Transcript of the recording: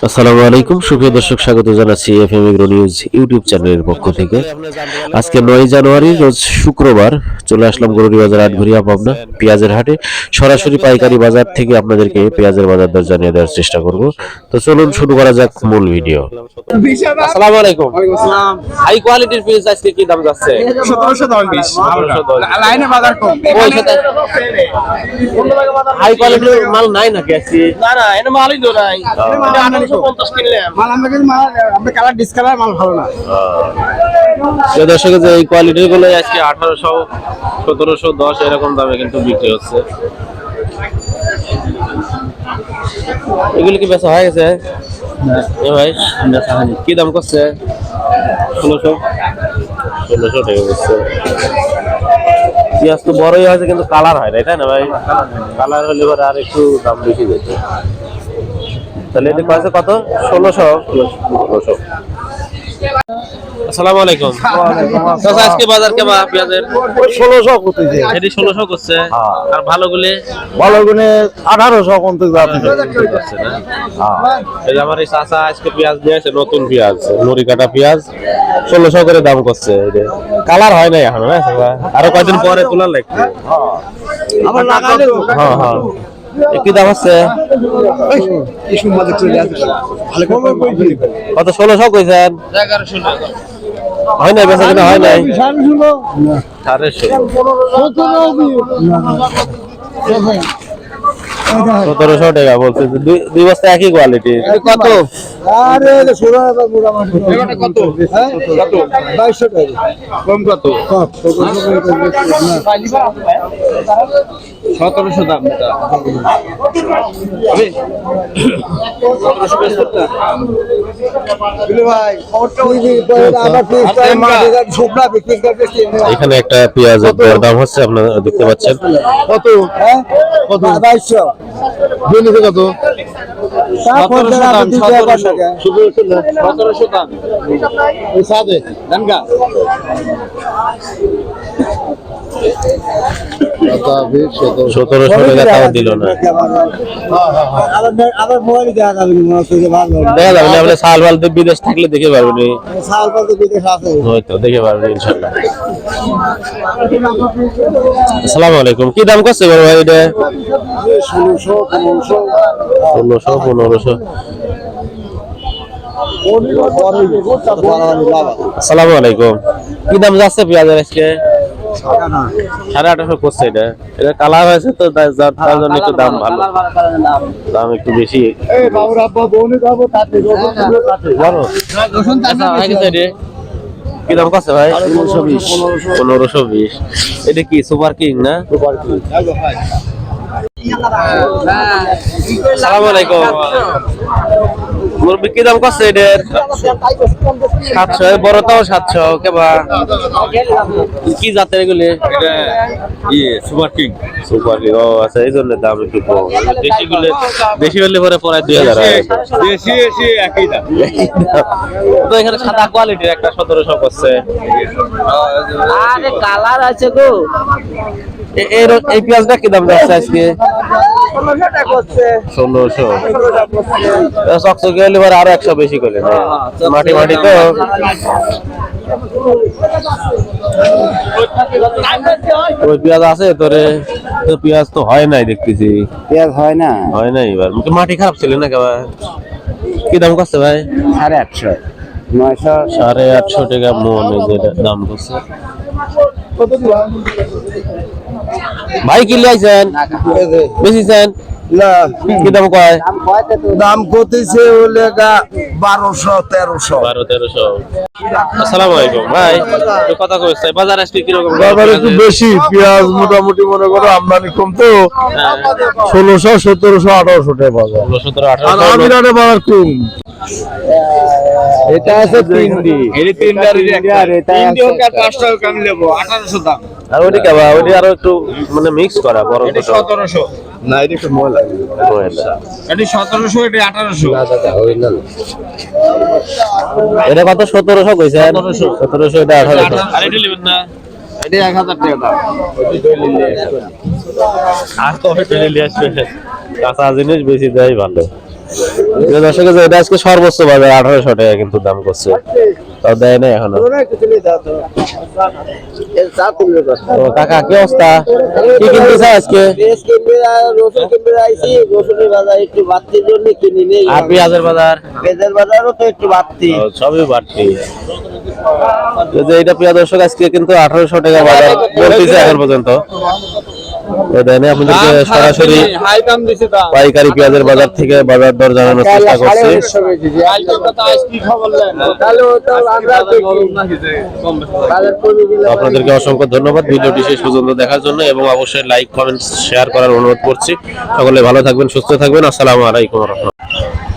আসসালামু আলাইকুম সুপ্রিয় দর্শক, স্বাগত জানাচ্ছি এফএম এগ্রো নিউজ ইউটিউব চ্যানেলের পক্ষ থেকে। আজকে 9 জানুয়ারি রোজ শুক্রবার চলে আসলাম গরুড়ি বাজার আটঘরিয়া পাবনা পেঁয়াজের হাটে। সরাসরি পাইকারি বাজার থেকে আপনাদেরকে পেঁয়াজের বাজার দর জানিয়ে দেওয়ার চেষ্টা করব। তো চলুন শুরু করা যাক মূল ভিডিও। আসসালামু আলাইকুম। হাই কোয়ালিটির পেঁয়াজ আজকে কি দাম যাচ্ছে? 1710 লাইনে বাজার কম। হাই কোয়ালিটির মাল নাই নাকি আজকে? না এনে মালই তো নাই। এটা 1850 কিনলাম। মাল আমরা কালার ডিসকালার মাল ভালো না। যে দর্শক, যে এই কোয়ালিটির গুলো আজকে 1800 1710 এরকম দামে কিন্তু বিক্রি হচ্ছে। এগুলো কি বেচা হয়ে গেছে? এ ভাই কি দাম করছে? 1600 টাকা করছে। পেঁয়াজ তো বড়ই হয়েছে কিন্তু কালার হয় না, তাই না ভাই? কালার হলে পরে আর একটু দাম বেশি যেত। তাহলে এটা কয়েছে কত? 1600। আসসালামু আলাইকুম। চাচা আজকে বাজার কেমন পেঁয়াজের? 1600 করতেছে। এটি 1600 করছে। আর ভালো গুলি? ভালো গুনে 1800 কোনতে যাচ্ছে। এই যে আমার এই চাচা আজকে পেঁয়াজ নিয়েছে, নতুন পেঁয়াজ, নুরি কাটা পেঁয়াজ 1600 করে দাম করছে। কালার হয় নাই এখনো, আরো কয়েকদিন পরে তোলার লাগবে। আমার লাগালে হ্যাঁ হ্যাঁ। কি দাম হচ্ছে? কত? 1600 কইছেন? 1100 টাকা। হয় নাই বেচা কিনা? হয় নাই? 1700 টাকা বলছে। দুই বস্তা একই কোয়ালিটি। কত? আরে 16,000 মোটামুটি। এটা কত? কত? 2200 টাকা। কম কত? 1700 দাম এটা। এখানে একটা পেঁয়াজের দাম হচ্ছে, আপনারা দেখতে পাচ্ছেন। কত? কত? 2200। বেনিতে কত? 1700 দাম। 1700 দাম। ওই সাদে দানগা 1700 টাকা তাও দিল না। আবার মোবাইল দেখা যাবে দেখা যাবে না, আপনি সাল বালতে বিদেশ থাকলে দেখে পারবেন। সাল বলতে বিদেশ আছে হয়তো দেখে পারবেন ইনশাআল্লাহ। আসসালামু আলাইকুম। কি দাম করছে বড় ভাই এটা? 1600 1500। আসসালামু আলাইকুম। কি দাম যাচ্ছে পেঁয়াজের আজকে? 1850 করছে। এটা কালার হয়েছে তো, তার জন্য একটু দাম ভালো, দাম একটু বেশি। কি দাম করছে ভাই? 1520। এটা কি সুপার কিং না? আসসালামু আলাইকুম। মুরব্বি কি দাম করছে এটার? 700। বড়টাও 700। কেবা কি জাতের এগুলি? এটা সুপার কিং। সুপার কিং, ও আচ্ছা, এই জন্য দাম একটু কম। দেশি হলে পরে প্রায় 2000। দেশি একই দাম। তো এখানে সাদা কোয়ালিটির একটা 1700 করছে। আরে কালার আছে গো। এই পেঁয়াজটা কি দাম যাচ্ছে আজকে? 1600 টাকা করছে। 1600। চকচকে হলে আরো 100 বেশি করে মাটি তো। ওই পেঁয়াজ আছে তোরে? তো পেঁয়াজ তো হয় নাই দেখতেছি। পেঁয়াজ হয় না। হয় নাই এবার, মাটি খারাপ ছিল না কেবা? কি দাম করছে ভাই? 850 900 850 টাকা মন দাম করছে। ভাই কি লাইছেন? বেশিছেন না। কি দাম কয়? দাম করতেছে হলে 1200 1300। 1200-1300। আসসালামু আলাইকুম ভাই, একটু কথা কইছে বাজার আজকে কি রকম? বাজার একটু বেশি। পেঁয়াজ মোটামুটি মনে করো আমদানি কম তো 1600 1700 1800 টাকা বাজার। 16-17-1800। আর আমিরাতে বাজার কম। এটা আছে পিন্ডি। এটা পিন্ডার আর এটা পিন্ডি ওকে 5 টাকা কম নেব 1800 দাম। আর ওইটা কেবা? ওইটা আরো একটু মানে মিক্স করা বড়। এটা 1700 না, এটা একটু ময়লা। এটা 1700 এটা 1800 না দাদা ওই না। এটা কত? 1700 কইছেন? 1700 এটা 1800। আর এটা নেবেন না? এটা 1000 টাকা দাম। আর তো এটা নিয়ে আসবে, কাঁচা জিনিস বেশি দেয় ভালো। প্রিয় দর্শক, এই যে এটা আজকে সর্বোচ্চ বাজার 1800 টাকা কিন্তু দাম করছে, তাও দেয় না এখনো। তো কাকা কি অবস্থা, কি কিনতেছ আজকে? আর পেঁয়াজের বাজার? সবই বাড়তি। এই যে এটা প্রিয় দর্শক, আজকে কিন্তু 1800 টাকা বাজার বলতেছে এখন পর্যন্ত। দেয়নি আপনাদেরকে সরাসরি পাইকারি পেঁয়াজের বাজার থেকে বাজার দর জানানোর চেষ্টা করছি। আপনাদেরকে অসংখ্য ধন্যবাদ ভিডিওটি শেষ পর্যন্ত দেখার জন্য, এবং অবশ্যই লাইক কমেন্ট শেয়ার করার অনুরোধ করছি। সকলে ভালো থাকবেন, সুস্থ থাকবেন। আসসালামু আলাইকুম ওয়া রাহমাতুল্লাহ।